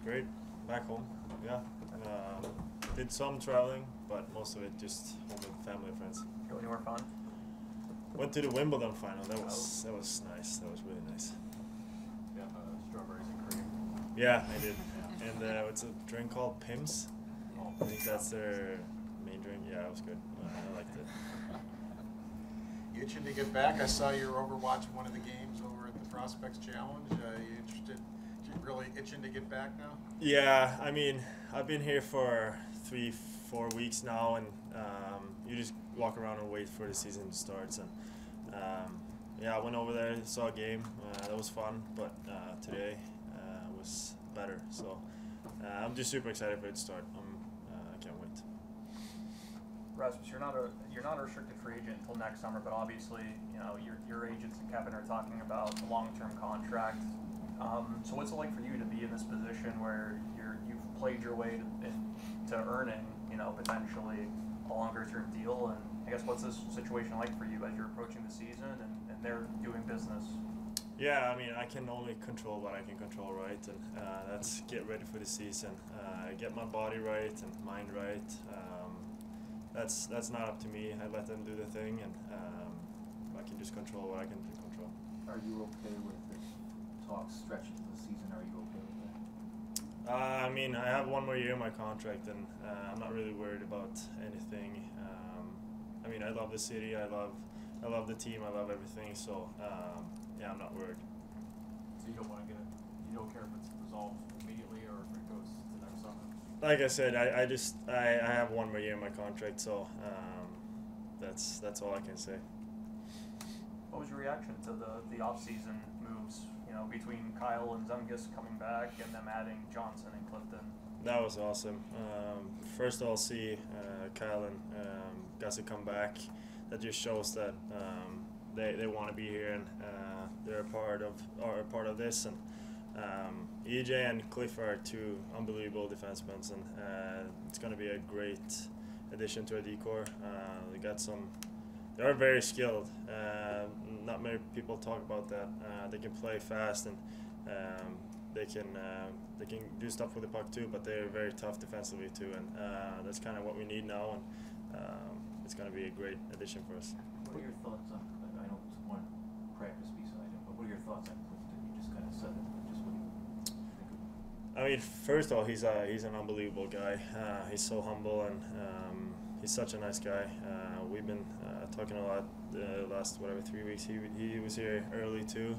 Great. Back home. Yeah. Did some traveling, but most of it just home with family and friends. Go anywhere fun? Went to the Wimbledon final. That was nice. That was really nice. Yeah, strawberries and cream. Yeah, I did. And it's a drink called Pimm's. I think that's their main drink. Yeah, it was good. I liked it. You itching to get back? I saw you were over watching one of the games over at the Prospects Challenge. You interested? You really itching to get back now? Yeah, I mean, I've been here for 3-4 weeks now, and you just walk around and wait for the season to start. And yeah, I went over there, saw a game. That was fun, but today was better. So I'm just super excited for it to start. I can't wait. Rasmus, you're not a restricted free agent until next summer, but obviously, you know, your agents and Kevin are talking about a long-term contract. So what's it like for you to be in this position where you've played your way to earning, you know, potentially a longer-term deal? And I guess what's this situation like for you as you're approaching the season and they're doing business? Yeah, I mean, I can only control what I can control, right? And that's get ready for the season, get my body right and mind right. That's not up to me. I let them do the thing, and I can just control what I can control. Are you okay with this talk stretch into the season? Are you okay with that? I mean, I have one more year in my contract, and I'm not really worried about anything. I mean, I love the city. I love the team. I love everything. So yeah, I'm not worried. So you don't want to you don't care if it's resolved immediately or if it goes to next summer? Like I said, I have one more year in my contract, so that's all I can say. What was your reaction to the offseason moves, you know, between Kyle and Zemgus coming back and them adding Johnson and Clifton? That was awesome. First of all, see Kyle and Gus come back. That just shows that they want to be here and they're a part of this. And EJ and Cliff are two unbelievable defensemen, and it's going to be a great addition to our decor. They are very skilled. Not many people talk about that. They can play fast, and they can do stuff with the puck too. But they're very tough defensively too, and that's kind of what we need now. And it's going to be a great addition for us. What are your thoughts on? I know it's one practice beside him, but what are your thoughts on Clifton? You just kind of said it. Just what do you think of him? I mean, first of all, he's an unbelievable guy. He's so humble, and he's such a nice guy. We've been talking a lot the last 3 weeks. He was here early too.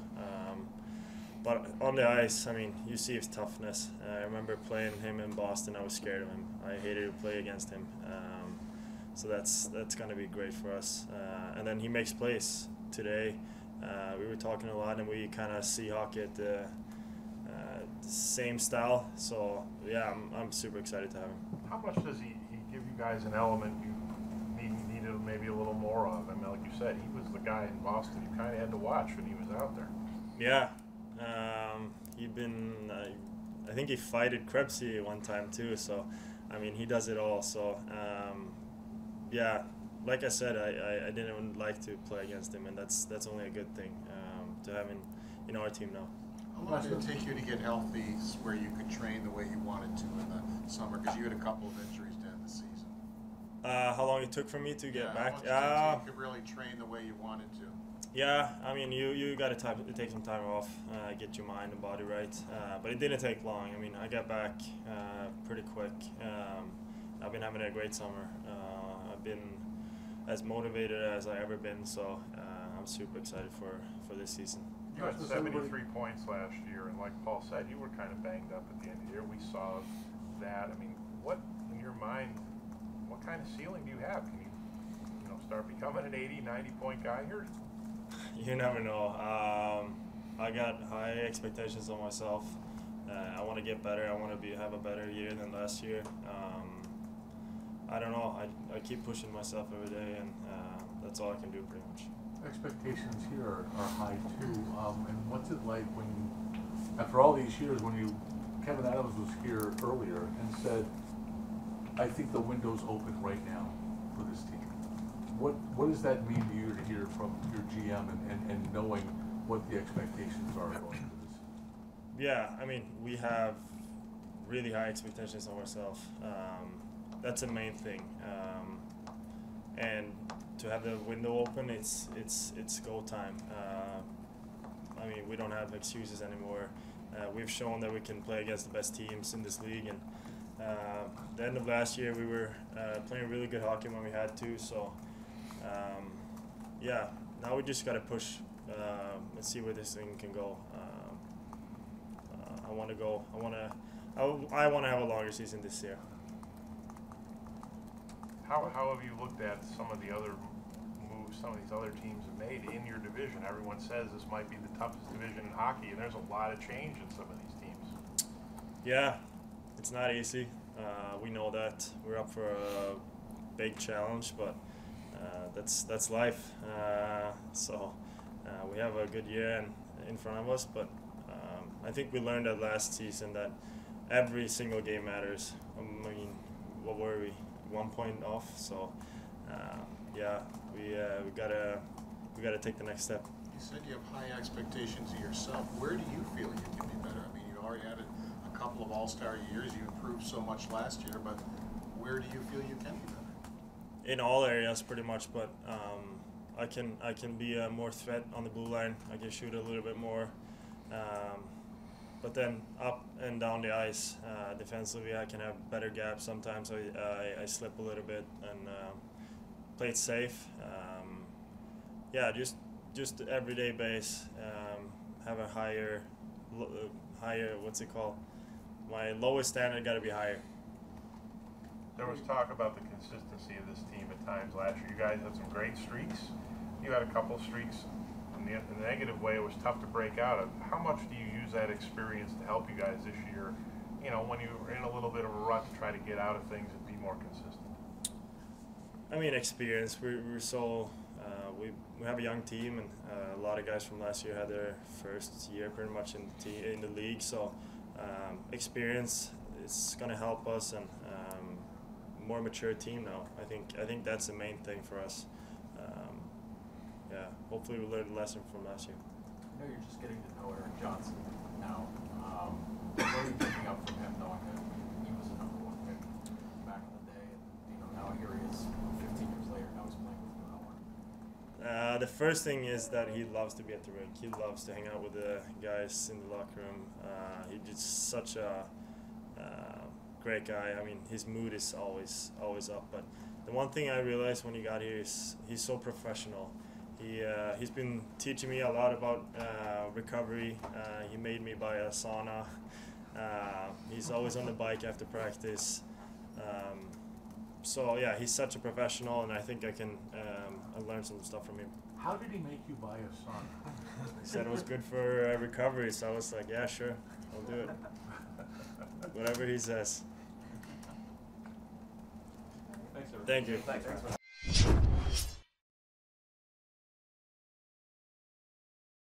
But on the ice, I mean, you see his toughness. I remember playing him in Boston. I was scared of him. I hated to play against him. So that's going to be great for us. And then he makes plays today. We were talking a lot, and we kind of see hockey at the same style. So yeah, I'm super excited to have him. How much does he give you guys an element you needed maybe a little more of? I mean, like you said, he was the guy in Boston you kind of had to watch when he was out there. Yeah, he'd been. I think he fighted Krebsy one time too. So, I mean, he does it all. So, yeah, like I said, I didn't even like to play against him, and that's only a good thing to have in our team now. How long did it take you to get healthy where you could train the way you wanted to in the summer? Because you had a couple of injuries to end the season. How long it took for me to get back? How long did you could really train the way you wanted to? Yeah, I mean, you got to take some time off, get your mind and body right. But it didn't take long. I mean, I got back pretty quick. I've been having a great summer. I've been as motivated as I've ever been, so I'm super excited for this season. You had 73 points last year, and like Paul said, you were kind of banged up at the end of the year. We saw that. I mean, what, in your mind, what kind of ceiling do you have? Can you start becoming an 80, 90-point guy here? You never know. I got high expectations on myself. I want to get better. I want to have a better year than last year. I don't know. I keep pushing myself every day, and that's all I can do pretty much. Expectations here are high too. And what's it like when, after all these years, Kevin Adams was here earlier and said, "I think the window's open right now for this team." What does that mean to you to hear from your GM and knowing what the expectations are going into this? Yeah, I mean, we have really high expectations of ourselves. That's the main thing. And to have the window open, it's go time. I mean, we don't have excuses anymore. We've shown that we can play against the best teams in this league, and the end of last year we were playing really good hockey when we had to. So yeah, now we just gotta push and see where this thing can go. I want to have a longer season this year. How have you looked at some of the other moves some of these other teams have made in your division? Everyone says this might be the toughest division in hockey, and there's a lot of change in some of these teams. Yeah, it's not easy. We know that. We're up for a big challenge, but that's life. So we have a good year in front of us, but I think we learned that last season that every single game matters. I mean, what were we? 1 point off. So yeah, we gotta take the next step. You said you have high expectations of yourself. Where do you feel you can be better? I mean, you already had a couple of all-star years. You improved so much last year, but where do you feel you can be better? In all areas, pretty much. But I can be a more threat on the blue line. I can shoot a little bit more. But then up and down the ice, defensively, I can have better gaps. Sometimes I slip a little bit and play it safe. Yeah, just everyday base. Have a higher, what's it called? My lowest standard got to be higher. There was talk about the consistency of this team at times last year. You guys had some great streaks. You had a couple streaks. In the negative way, it was tough to break out of. How much do you use that experience to help you guys this year, you know, when you were in a little bit of a rut, to try to get out of things and be more consistent? I mean, experience. We're so we have a young team, and a lot of guys from last year had their first year pretty much in the league. So experience is going to help us, and more mature team now. I think that's the main thing for us. Yeah, hopefully we learned a lesson from last year. I know you're just getting to know Eric Johnson now. What are you picking up from him, knowing that he was a #1 pick back in the day, and you know now here he is 15 years later, now he's playing with you now? The first thing is that he loves to be at the rink. He loves to hang out with the guys in the locker room. He's just such a great guy. I mean, his mood is always up. But the one thing I realized when he got here is he's so professional. He's been teaching me a lot about recovery. He made me buy a sauna. He's always on the bike after practice. So yeah, he's such a professional, and I think I can learn some stuff from him. How did he make you buy a sauna? He said it was good for recovery, so I was like, yeah, sure, I'll do it. Whatever he says. Thanks, everybody. Thank you. Thanks.